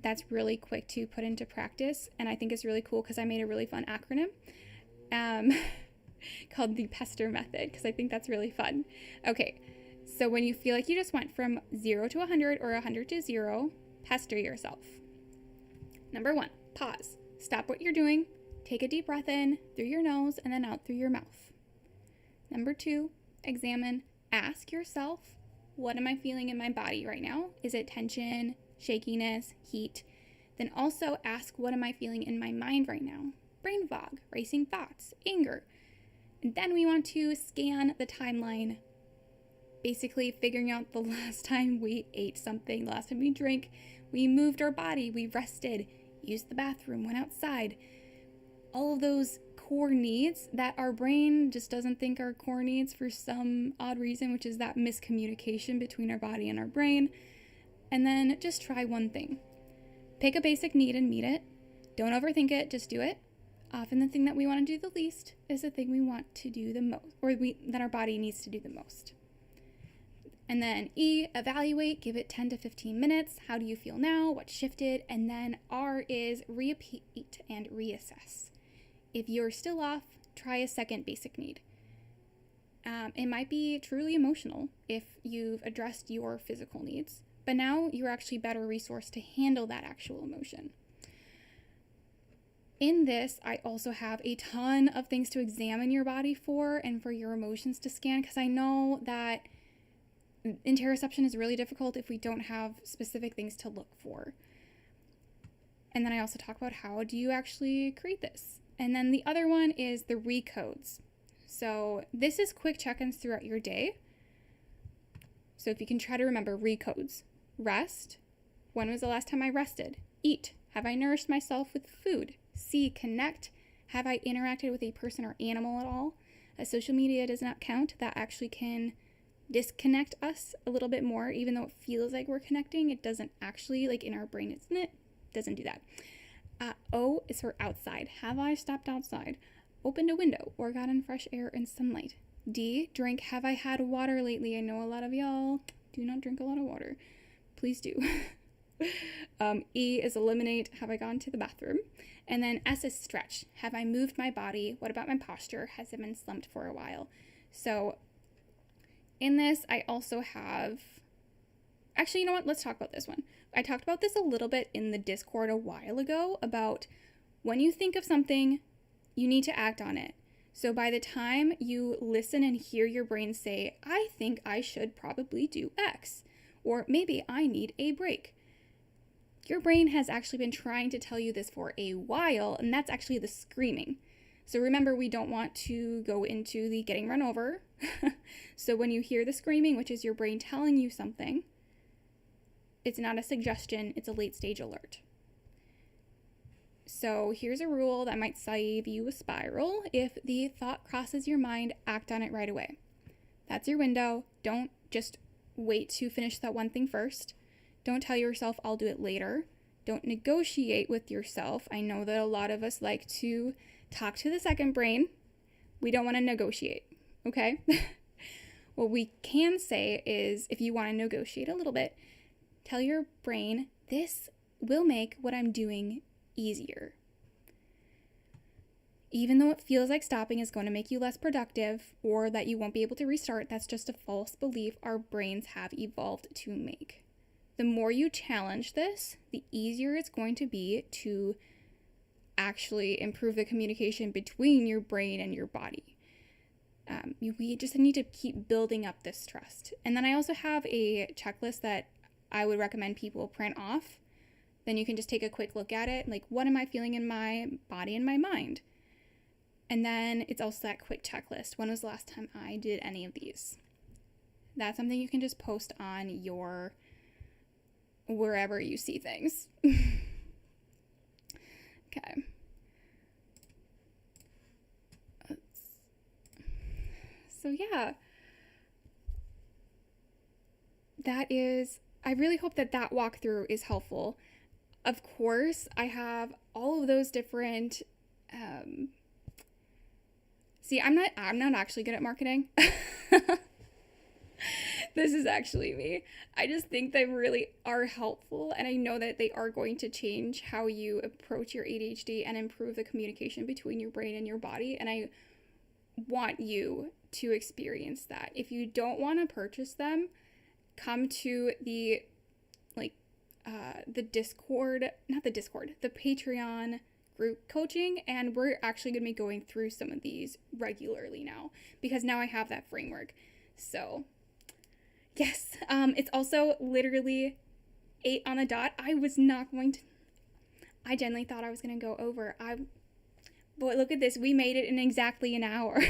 that's really quick to put into practice, and I think it's really cool because I made a really fun acronym called the PESTER method because I think that's really fun. Okay, so when you feel like you just went from 0 to 100 or 100 to 0, PESTER yourself. Number 1, pause. Stop what you're doing. Take a deep breath in through your nose and then out through your mouth. Number 2, examine. Ask yourself, what am I feeling in my body right now? Is it tension, shakiness, heat? Then also ask, what am I feeling in my mind right now? Brain fog, racing thoughts, anger. And then we want to scan the timeline, basically figuring out the last time we ate something, the last time we drank, we moved our body, we rested, used the bathroom, went outside. All of those core needs that our brain just doesn't think are core needs for some odd reason, which is that miscommunication between our body and our brain. And then just try one thing. Pick a basic need and meet it. Don't overthink it, just do it. Often the thing that we want to do the least is the thing we want to do the most, or that our body needs to do the most. And then E, evaluate, give it 10 to 15 minutes. How do you feel now? What shifted? And then R is repeat and reassess. If you're still off, try a second basic need. It might be truly emotional if you've addressed your physical needs, but now you're actually better resourced to handle that actual emotion. In this, I also have a ton of things to examine your body for and for your emotions to scan, because I know that interoception is really difficult if we don't have specific things to look for. And then I also talk about how do you actually create this. And then the other one is the recodes. So this is quick check-ins throughout your day. So if you can try to remember recodes. Rest. When was the last time I rested? Eat. Have I nourished myself with food? See, connect. Have I interacted with a person or animal at all? Social media does not count. That actually can disconnect us a little bit more, even though it feels like we're connecting. It doesn't actually, like in our brain, it doesn't do that. O is for outside. Have I stepped outside, opened a window, or gotten fresh air and sunlight? D, drink, have I had water lately? I know a lot of y'all do not drink a lot of water. Please do. E is eliminate, have I gone to the bathroom? And then S is stretch, have I moved my body? What about my posture? Has it been slumped for a while? So in this, I also have, actually, you know what? Let's talk about this one. I talked about this a little bit in the Discord a while ago about when you think of something, you need to act on it. So by the time you listen and hear your brain say, I think I should probably do X, or maybe I need a break, your brain has actually been trying to tell you this for a while, and that's actually the screaming. So remember, we don't want to go into the getting run over. So when you hear the screaming, which is your brain telling you something, it's not a suggestion, it's a late stage alert. So here's a rule that might save you a spiral. If the thought crosses your mind, act on it right away. That's your window. Don't just wait to finish that one thing first. Don't tell yourself, I'll do it later. Don't negotiate with yourself. I know that a lot of us like to talk to the second brain. We don't want to negotiate, okay? What we can say is, if you want to negotiate a little bit, tell your brain, this will make what I'm doing easier. Even though it feels like stopping is going to make you less productive or that you won't be able to restart, that's just a false belief our brains have evolved to make. The more you challenge this, the easier it's going to be to actually improve the communication between your brain and your body. We just need to keep building up this trust. And then I also have a checklist that I would recommend people print off. Then you can just take a quick look at it, like, what am I feeling in my body and my mind? And then it's also that quick checklist. When was the last time I did any of these? That's something you can just post on your wherever you see things. Okay. So yeah, that is, I really hope that walkthrough is helpful. Of course, I have all of those different, see, I'm not actually good at marketing. This is actually me. I just think they really are helpful, and I know that they are going to change how you approach your ADHD and improve the communication between your brain and your body, and I want you to experience that. If you don't want to purchase them, come to the the Patreon group coaching, and we're actually going to be going through some of these regularly now because now I have that framework. So yes, it's also literally 8 on the dot. I genuinely thought I was going to go over. But look at this. We made it in exactly an hour.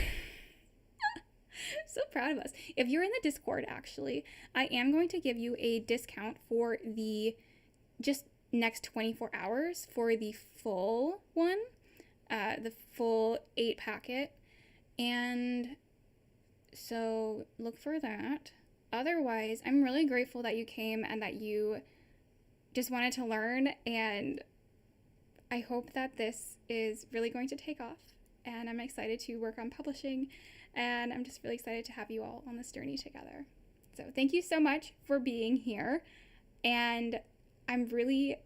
So proud of us. If you're in the Discord, actually, I am going to give you a discount for the just next 24 hours for the full one, the full 8 packet. And so look for that. Otherwise, I'm really grateful that you came and that you just wanted to learn, and I hope that this is really going to take off, and I'm excited to work on publishing, and I'm just really excited to have you all on this journey together. So thank you so much for being here, and I'm really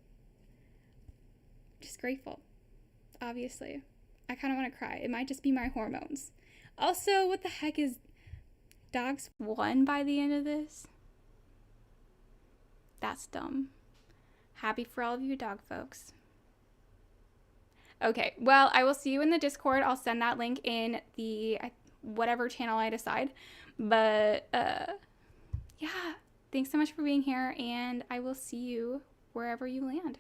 just grateful. Obviously, I kind of want to cry. It might just be my hormones. Also, what the heck is dogs won by the end of this? That's dumb. Happy for all of you dog folks. Okay, well, I will see you in the Discord. I'll send that link in the whatever channel I decide. But yeah, thanks so much for being here, and I will see you wherever you land.